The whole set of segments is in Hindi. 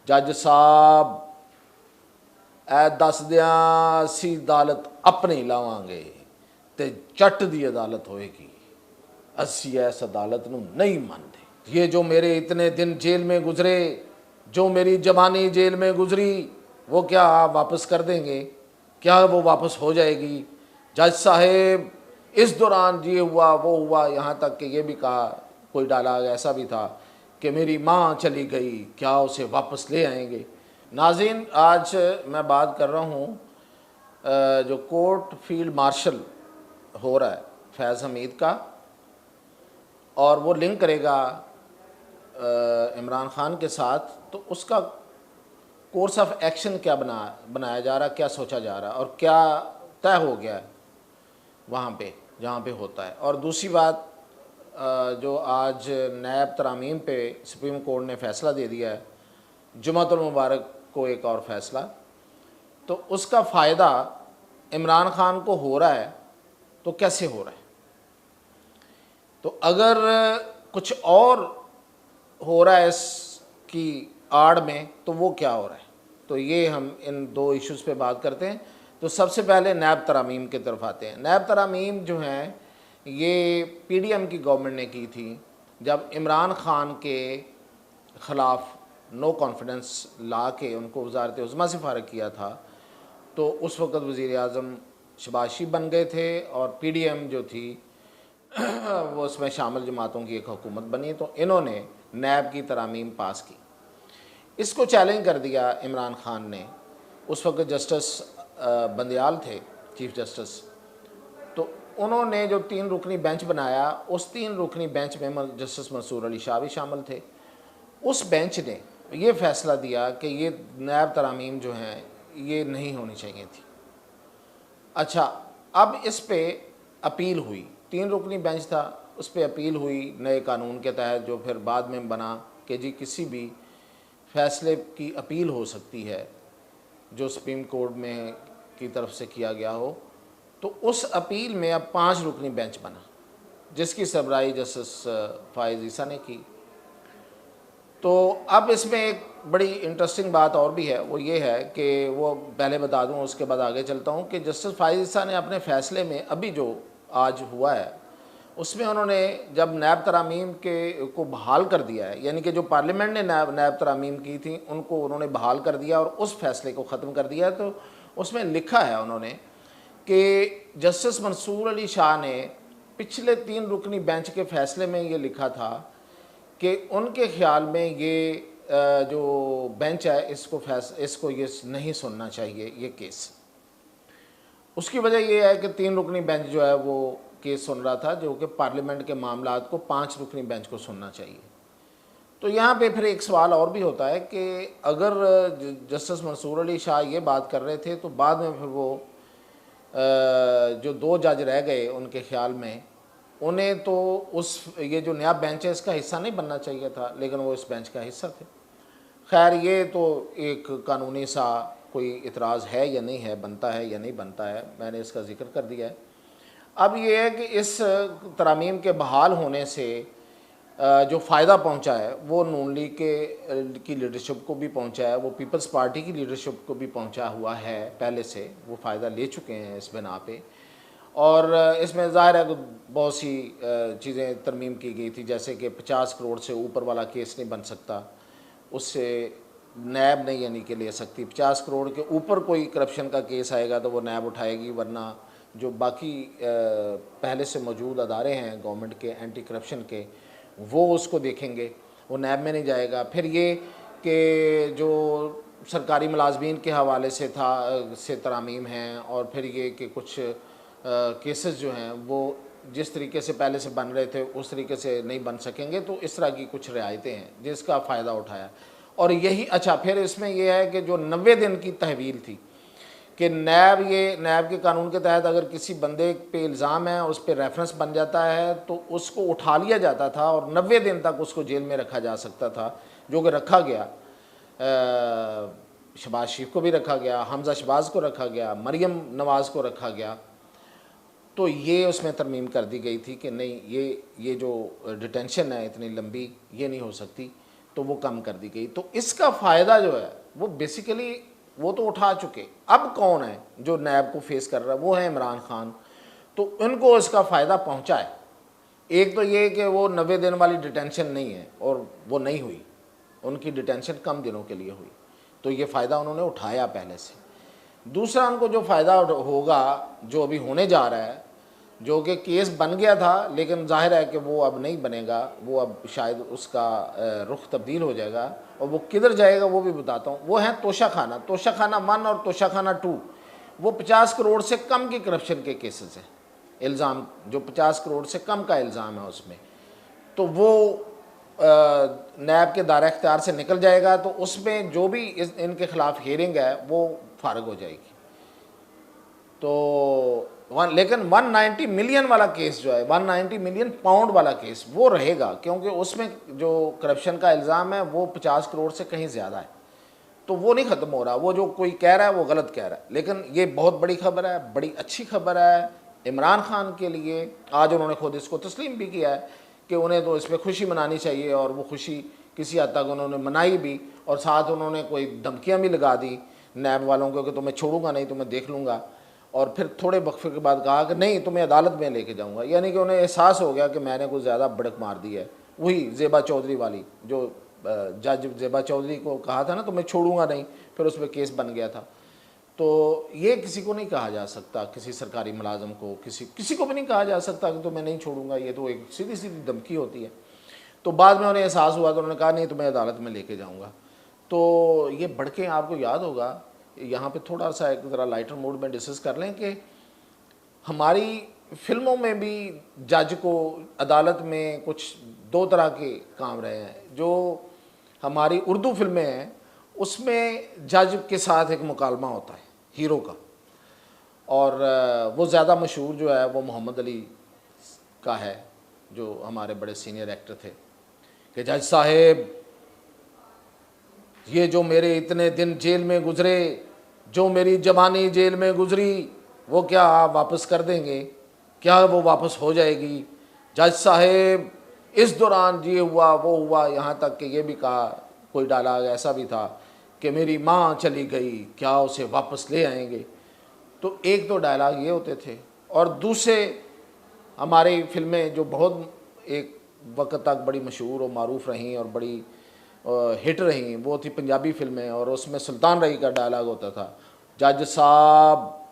जज साहब ऐ दस दिया असी अदालत अपनी लावांगे ते चट दी अदालत होएगी, असी इस अदालत नूं नहीं मानते। ये जो मेरे इतने दिन जेल में गुजरे, जो मेरी जवानी जेल में गुजरी, वो क्या आप वापस कर देंगे? क्या वो वापस हो जाएगी? जज साहेब इस दौरान ये हुआ वो हुआ, यहाँ तक कि ये भी कहा, कोई डायलॉग ऐसा भी था कि मेरी माँ चली गई, क्या उसे वापस ले आएंगे? नाज़रीन, आज मैं बात कर रहा हूँ जो कोर्ट फील्ड मार्शल हो रहा है फैज़ हमीद का, और वो लिंक करेगा इमरान खान के साथ, तो उसका कोर्स ऑफ एक्शन क्या बनाया जा रहा है, क्या सोचा जा रहा है और क्या तय हो गया है वहाँ पे जहाँ पे होता है। और दूसरी बात, जो आज नैब तरामीम पे सुप्रीम कोर्ट ने फ़ैसला दे दिया है, जुमातुल मुबारक को एक और फ़ैसला, तो उसका फ़ायदा इमरान खान को हो रहा है तो कैसे हो रहा है? तो अगर कुछ और हो रहा है इसकी आड़ में तो वो क्या हो रहा है? तो ये हम इन दो इश्यूज़ पे बात करते हैं। तो सबसे पहले नैब तरामीम की तरफ आते हैं। नैब तरामीम जो हैं ये पीडीएम की गवर्नमेंट ने की थी जब इमरान खान के ख़िलाफ़ नो कॉन्फिडेंस ला के उनको वज़ारत उज़्मा से फ़ारिग किया था। तो उस वक़्त वज़ीर आज़म शहबाज शरीफ बन गए थे और पीडीएम जो थी वो उसमें शामिल जमातों की एक हुकूमत बनी, तो इन्होंने नैब की तरामीम पास की। इसको चैलेंज कर दिया इमरान खान ने। उस वक्त जस्टिस बंदयाल थे चीफ जस्टिस, तो उन्होंने जो 3 रुकनी बेंच बनाया, उस 3 रुकनी बेंच में जस्टिस मंसूर अली शाह भी शामिल थे। उस बेंच ने ये फ़ैसला दिया कि ये नैब तरामीम जो हैं ये नहीं होनी चाहिए थी। अच्छा, अब इस पे अपील हुई, 3 रुकनी बेंच था, उस पर अपील हुई नए कानून के तहत, जो फिर बाद में बना कि जी किसी भी फ़ैसले की अपील हो सकती है जो सुप्रीम कोर्ट में की तरफ से किया गया हो। तो उस अपील में अब 5 रुकनी बेंच बना, जिसकी सरबराही जस्टिस फ़ाइज़ ईसा ने की। तो अब इसमें एक बड़ी इंटरेस्टिंग बात और भी है, वो ये है कि वो पहले बता दूं, उसके बाद आगे चलता हूं कि जस्टिस फ़ाइज़ ईसा ने अपने फ़ैसले में अभी जो आज हुआ है उसमें उन्होंने जब नैब तरामीम के को बहाल कर दिया है, यानी कि जो पार्लियामेंट ने नैब तरामीम की थी उनको उन्होंने बहाल कर दिया और उस फैसले को ख़त्म कर दिया। तो उसमें लिखा है उन्होंने कि जस्टिस मंसूर अली शाह ने पिछले 3 रुकनी बेंच के फ़ैसले में ये लिखा था कि उनके ख़्याल में ये जो बेंच है इसको ये नहीं सुनना चाहिए ये केस। उसकी वजह यह है कि 3 रुकनी बेंच जो है वो केस सुन रहा था, जो कि पार्लियामेंट के मामलात को 5 रुकनी बेंच को सुनना चाहिए। तो यहाँ पे फिर एक सवाल और भी होता है कि अगर जस्टिस मंसूर अली शाह ये बात कर रहे थे तो बाद में फिर वो जो 2 जज रह गए उनके ख़्याल में, उन्हें तो ये जो नया बेंच है इसका हिस्सा नहीं बनना चाहिए था, लेकिन वो इस बेंच का हिस्सा थे। खैर, ये तो एक कानूनी सा कोई इतराज़ है या नहीं है, बनता है या नहीं बनता है, मैंने इसका जिक्र कर दिया है। अब ये है कि इस तरामीम के बहाल होने से जो फ़ायदा पहुंचा है वो नून लीग की लीडरशिप को भी पहुंचा है, वो पीपल्स पार्टी की लीडरशिप को भी पहुंचा हुआ है, पहले से वो फ़ायदा ले चुके हैं इस बिना पे। और इसमें ज़ाहिर है कि बहुत सी चीज़ें तरमीम की गई थी, जैसे कि 50 करोड़ से ऊपर वाला केस नहीं बन सकता, उससे नैब नहीं यानी कि ले सकती। 50 करोड़ के ऊपर कोई करप्शन का केस आएगा तो वो नैब उठाएगी, वरना जो बाकी पहले से मौजूद अदारे हैं गवर्नमेंट के एंटी करप्शन के, वो उसको देखेंगे, वो नैब में नहीं जाएगा। फिर ये कि जो सरकारी मुलाजमीन के हवाले से तरामीम हैं, और फिर ये कि कुछ केसेस जो हैं वो जिस तरीके से पहले से बन रहे थे उस तरीके से नहीं बन सकेंगे, तो इस तरह की कुछ रियायतें हैं जिसका फ़ायदा उठाया। और यही अच्छा, फिर इसमें यह है कि जो 90 दिन की तहवील थी कि नैब के कानून के तहत अगर किसी बंदे पे इल्ज़ाम है, उस पर रेफरेंस बन जाता है तो उसको उठा लिया जाता था और 90 दिन तक उसको जेल में रखा जा सकता था, जो कि रखा गया। शहबाज शरीफ को भी रखा गया, हमजा शहबाज को रखा गया, मरियम नवाज़ को रखा गया। तो ये उसमें तरमीम कर दी गई थी कि नहीं, ये जो डिटेंशन है इतनी लंबी, ये नहीं हो सकती। तो वो कम कर दी गई। तो इसका फ़ायदा जो है वो बेसिकली वो तो उठा चुके, अब कौन है जो नैब को फेस कर रहा है, वो है इमरान खान। तो उनको इसका फ़ायदा पहुंचा है। एक तो ये कि वो 90 दिन वाली डिटेंशन नहीं है और वो नहीं हुई, उनकी डिटेंशन कम दिनों के लिए हुई, तो ये फ़ायदा उन्होंने उठाया पहले से। दूसरा उनको जो फ़ायदा होगा, जो अभी होने जा रहा है, जो कि केस बन गया था लेकिन जाहिर है कि वो अब नहीं बनेगा, वो अब शायद उसका रुख तब्दील हो जाएगा, और वो किधर जाएगा वो भी बताता हूँ। वो है तोशाखाना, तोशाखाना 1 और तोशाखाना 2। वो 50 करोड़ से कम की करप्शन के केसेस हैं, इल्ज़ाम जो 50 करोड़ से कम का इल्ज़ाम है उसमें, तो वो नैब के दायरा इख्तियार से निकल जाएगा। तो उसमें जो भी इनके खिलाफ हियरिंग है वो फारग हो जाएगी। तो लेकिन 190 मिलियन वाला केस जो है, 190 मिलियन पाउंड वाला केस वो रहेगा, क्योंकि उसमें जो करप्शन का इल्ज़ाम है वो 50 करोड़ से कहीं ज़्यादा है, तो वो नहीं ख़त्म हो रहा। वो जो कोई कह रहा है वो गलत कह रहा है। लेकिन ये बहुत बड़ी खबर है, बड़ी अच्छी खबर है इमरान खान के लिए। आज उन्होंने खुद इसको तस्लीम भी किया है कि उन्हें तो इस पर खुशी मनानी चाहिए, और वो खुशी किसी हद तक उन्होंने मनाई भी, और साथ उन्होंने कोई धमकियाँ भी लगा दी नैब वालों को कि तुम्हें छोड़ूंगा नहीं, तुम्हें देख लूँगा। और फिर थोड़े वक्फे के बाद कहा कि नहीं, तुम्हें अदालत में लेके जाऊंगा। यानी कि उन्हें एहसास हो गया कि मैंने कुछ ज़्यादा बड़क मार दी है। वही ज़ेबा चौधरी वाली, जो जज ज़ेबा चौधरी को कहा था ना तुम्हें छोड़ूंगा नहीं, फिर उस पर केस बन गया था। तो ये किसी को नहीं कहा जा सकता, किसी सरकारी मुलाजम को, किसी को भी नहीं कहा जा सकता कि तुम्हें नहीं छोड़ूंगा। ये तो एक सीधी सीधी धमकी होती है। तो बाद में उन्हें एहसास हुआ तो उन्होंने कहा नहीं, तुम्हें अदालत में लेके जाऊँगा। तो ये बढ़के आपको याद होगा, यहाँ पे थोड़ा सा एक ज़रा लाइटर मूड में डिस्कस कर लें कि हमारी फिल्मों में भी जज को अदालत में कुछ 2 तरह के काम रहे हैं। जो हमारी उर्दू फिल्में हैं उसमें जज के साथ एक मुकालमा होता है हीरो का, और वो ज़्यादा मशहूर जो है वो मोहम्मद अली का है, जो हमारे बड़े सीनियर एक्टर थे, कि जज साहेब ये जो मेरे इतने दिन जेल में गुजरे, जो मेरी जवानी जेल में गुजरी, वो क्या आप वापस कर देंगे? क्या वो वापस हो जाएगी? जज साहेब इस दौरान ये हुआ वो हुआ, यहाँ तक कि ये भी कहा, कोई डायलॉग ऐसा भी था कि मेरी माँ चली गई, क्या उसे वापस ले आएंगे? तो एक तो डायलॉग ये होते थे। और दूसरे हमारी फिल्में जो बहुत एक वक्त तक बड़ी मशहूर और मारूफ रहीं और बड़ी हिट रही, वो थी पंजाबी फिल्में, और उसमें सुल्तान रही का डायलॉग होता था, जज साहब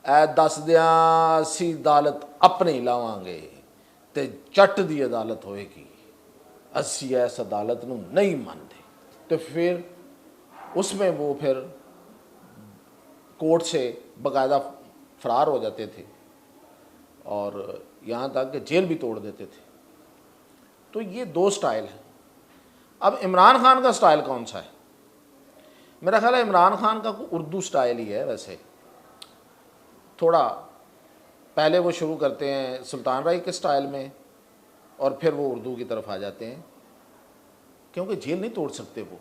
ऐ दस दिया असी अदालत अपनी लावांगे ते चट दी अदालत होएगी, असी इस अदालत नूं नहीं मानते। तो फिर उसमें वो फिर कोर्ट से बाकायदा फरार हो जाते थे और यहाँ तक कि जेल भी तोड़ देते थे। तो ये 2 स्टाइल हैं। अब इमरान खान का स्टाइल कौन सा है? मेरा ख्याल है इमरान खान का उर्दू स्टाइल ही है। वैसे थोड़ा पहले वो शुरू करते हैं सुल्तान राय के स्टाइल में और फिर वो उर्दू की तरफ आ जाते हैं, क्योंकि जेल नहीं तोड़ सकते, वो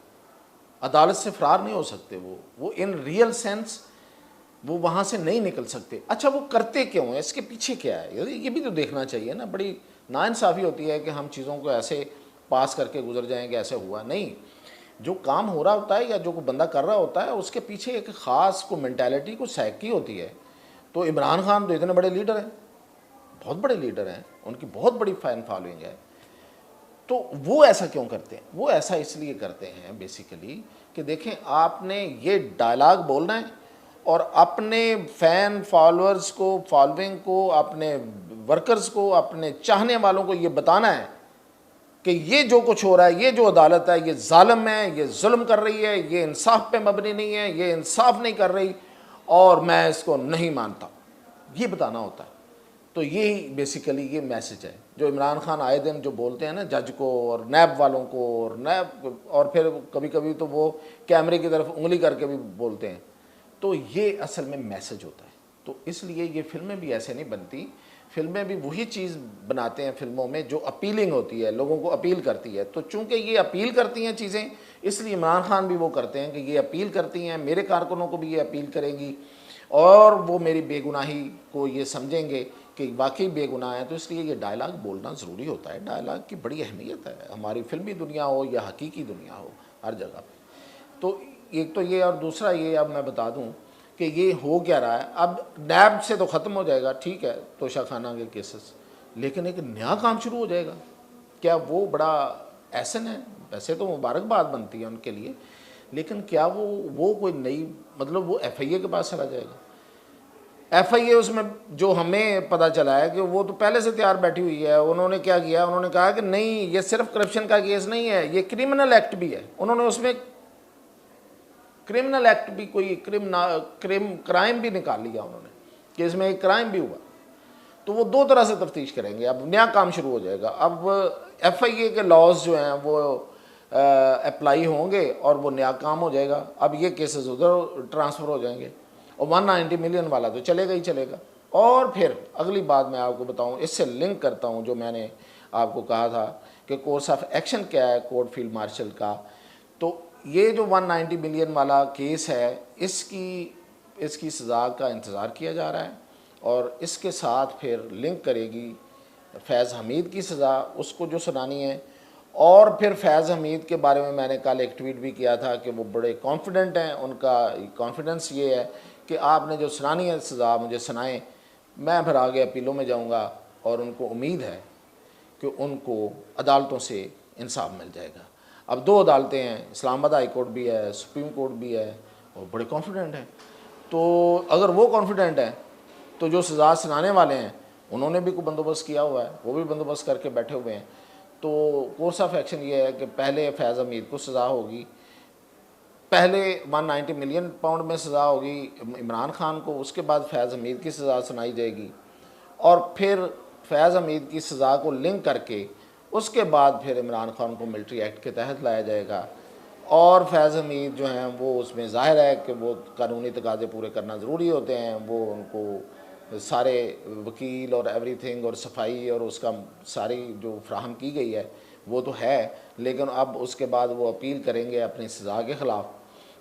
अदालत से फरार नहीं हो सकते, वो इन रियल सेंस वो वहाँ से नहीं निकल सकते। अच्छा, वो करते क्यों हैं? इसके पीछे क्या है? ये भी तो देखना चाहिए ना। बड़ी नाइंसाफ़ी होती है कि हम चीज़ों को ऐसे पास करके गुजर जाएंगे, ऐसे हुआ नहीं। जो काम हो रहा होता है या जो कोई बंदा कर रहा होता है उसके पीछे एक ख़ास को मेंटालिटी को साइकी होती है। तो इमरान खान तो इतने बड़े लीडर हैं, बहुत बड़े लीडर हैं, उनकी बहुत बड़ी फ़ैन फॉलोइंग है। तो वो ऐसा क्यों करते हैं? वो ऐसा इसलिए करते हैं बेसिकली कि देखें, आपने ये डायलॉग बोलना है और अपने फ़ैन फॉलोअर्स को, फॉलोइंग को, अपने वर्कर्स को, अपने चाहने वालों को ये बताना है कि ये जो कुछ हो रहा है, ये जो अदालत है, ये जालिम है, ये जुल्म कर रही है, ये इंसाफ पे मबनी नहीं है, ये इंसाफ नहीं कर रही और मैं इसको नहीं मानता, ये बताना होता है। तो यही बेसिकली ये मैसेज है जो इमरान खान आए दिन जो बोलते हैं ना जज को और नैब वालों को, और नैब, और फिर कभी कभी तो वो कैमरे की तरफ उंगली करके भी बोलते हैं। तो ये असल में मैसेज होता है। तो इसलिए ये फिल्में भी ऐसे नहीं बनती, फिल्में भी वही चीज़ बनाते हैं फिल्मों में जो अपीलिंग होती है, लोगों को अपील करती है। तो चूंकि ये अपील करती हैं चीज़ें, इसलिए इमरान खान भी वो करते हैं कि ये अपील करती हैं, मेरे कारकुनों को भी ये अपील करेंगी और वो मेरी बेगुनाही को ये समझेंगे कि वाकई बेगुनाह है, तो इसलिए ये डायलॉग बोलना ज़रूरी होता है। डायलॉग की बड़ी अहमियत है, हमारी फिल्मी दुनिया हो या हकीकी दुनिया हो, हर जगह पे। तो एक तो ये, और दूसरा ये अब मैं बता दूं कि ये हो क्या रहा है। अब नैब से तो ख़त्म हो जाएगा, ठीक है, तोशाखाना के केसेस, लेकिन एक नया काम शुरू हो जाएगा। क्या वो बड़ा एहसन है? वैसे तो मुबारकबाद बनती है उनके लिए, लेकिन क्या वो कोई नई, मतलब वो FIA के पास चला जाएगा? FIA उसमें जो हमें पता चला है कि वो तो पहले से तैयार बैठी हुई है। उन्होंने क्या किया, उन्होंने कहा कि नहीं, ये सिर्फ करप्शन का केस नहीं है, ये क्रिमिनल एक्ट भी है। उन्होंने उसमें क्रिमिनल एक्ट भी, कोई क्राइम भी निकाल लिया उन्होंने कि इसमें एक क्राइम भी हुआ। तो वो दो तरह से तफ्तीश करेंगे, अब नया काम शुरू हो जाएगा। अब FIA के लॉज जो हैं वो अप्लाई होंगे और वो नया काम हो जाएगा। अब ये केसेस उधर ट्रांसफ़र हो जाएंगे और 190 मिलियन वाला तो चलेगा ही चलेगा। और फिर अगली बात मैं आपको बताऊं, इससे लिंक करता हूं जो मैंने आपको कहा था कि कोर्स ऑफ एक्शन क्या है कोर्ट फील्ड मार्शल का। तो ये जो 190 मिलियन वाला केस है, इसकी सज़ा का इंतज़ार किया जा रहा है और इसके साथ फिर लिंक करेगी फैज़ हमीद की सज़ा, उसको जो सुनानी है। और फिर फैज़ हमीद के बारे में मैंने कल एक ट्वीट भी किया था कि वो बड़े कॉन्फिडेंट हैं, उनका कॉन्फिडेंस ये है कि आपने जो सुनानी है सज़ा मुझे सुनाएं, मैं फिर आगे अपीलों में जाऊंगा और उनको उम्मीद है कि उनको अदालतों से इंसाफ मिल जाएगा। अब 2 अदालतें हैं, इस्लामाबाद हाई कोर्ट भी है, सुप्रीम कोर्ट भी है, और बड़े कॉन्फिडेंट हैं। तो अगर वो कॉन्फिडेंट हैं तो जो सज़ा सुनाने वाले हैं उन्होंने भी कोई बंदोबस्त किया हुआ है, वो भी बंदोबस्त करके बैठे हुए हैं। तो कोर्स ऑफ एक्शन ये है कि पहले फैज़ हमीद को सज़ा होगी, पहले 190 मिलियन पाउंड में सज़ा होगी इमरान खान को, उसके बाद फैज़ हमीद की सज़ा सुनाई जाएगी और फिर फैज़ हमीद की सज़ा को लिंक करके उसके बाद फिर इमरान खान को मिलिट्री एक्ट के तहत लाया जाएगा। और फैज़ हमीद जो हैं वो उसमें ज़ाहिर है कि वो कानूनी तकाज़े पूरे करना ज़रूरी होते हैं, वो उनको सारे वकील और एवरीथिंग और सफाई और उसका सारी जो फ्राहम की गई है वो तो है, लेकिन अब उसके बाद वो अपील करेंगे अपनी सज़ा के ख़िलाफ़।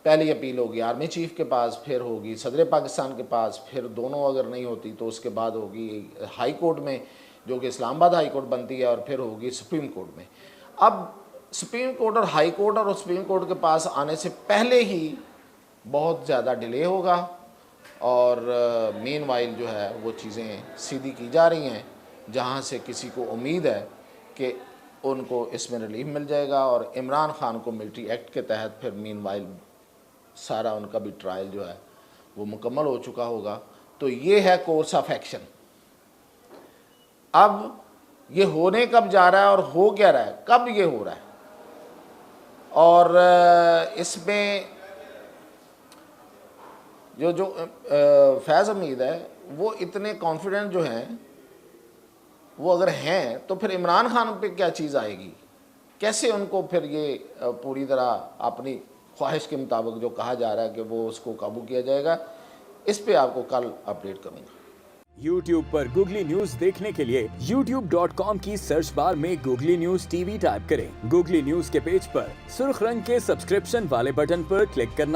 पहली अपील होगी आर्मी चीफ़ के पास, फिर होगी सदर पाकिस्तान के पास, फिर दोनों अगर नहीं होती तो उसके बाद होगी हाई कोर्ट में, जो कि इस्लामाबाद हाई कोर्ट बनती है, और फिर होगी सुप्रीम कोर्ट में। अब सुप्रीम कोर्ट और हाई कोर्ट और सुप्रीम कोर्ट के पास आने से पहले ही बहुत ज़्यादा डिले होगा और मीनवाइल जो है वो चीज़ें सीधी की जा रही हैं, जहाँ से किसी को उम्मीद है कि उनको इसमें रिलीफ मिल जाएगा और इमरान खान को मिलिट्री एक्ट के तहत फिर मीनवाइल सारा उनका भी ट्रायल जो है वो मुकम्मल हो चुका होगा। तो ये है कोर्स ऑफ एक्शन। अब ये होने कब जा रहा है और हो क्या रहा है, कब ये हो रहा है, और इसमें जो फैज़ हमीद है वो इतने कॉन्फिडेंट जो हैं, वो अगर हैं तो फिर इमरान खान पे क्या चीज़ आएगी, कैसे उनको फिर ये पूरी तरह अपनी ख्वाहिश के मुताबिक जो कहा जा रहा है कि वो उसको काबू किया जाएगा, इस पे आपको कल अपडेट करूँगा। YouTube पर गूगली न्यूज देखने के लिए youtube.com की सर्च बार में गूगली न्यूज TV टाइप करें। गूगली न्यूज के पेज पर सुर्ख रंग के सब्सक्रिप्शन वाले बटन पर क्लिक करना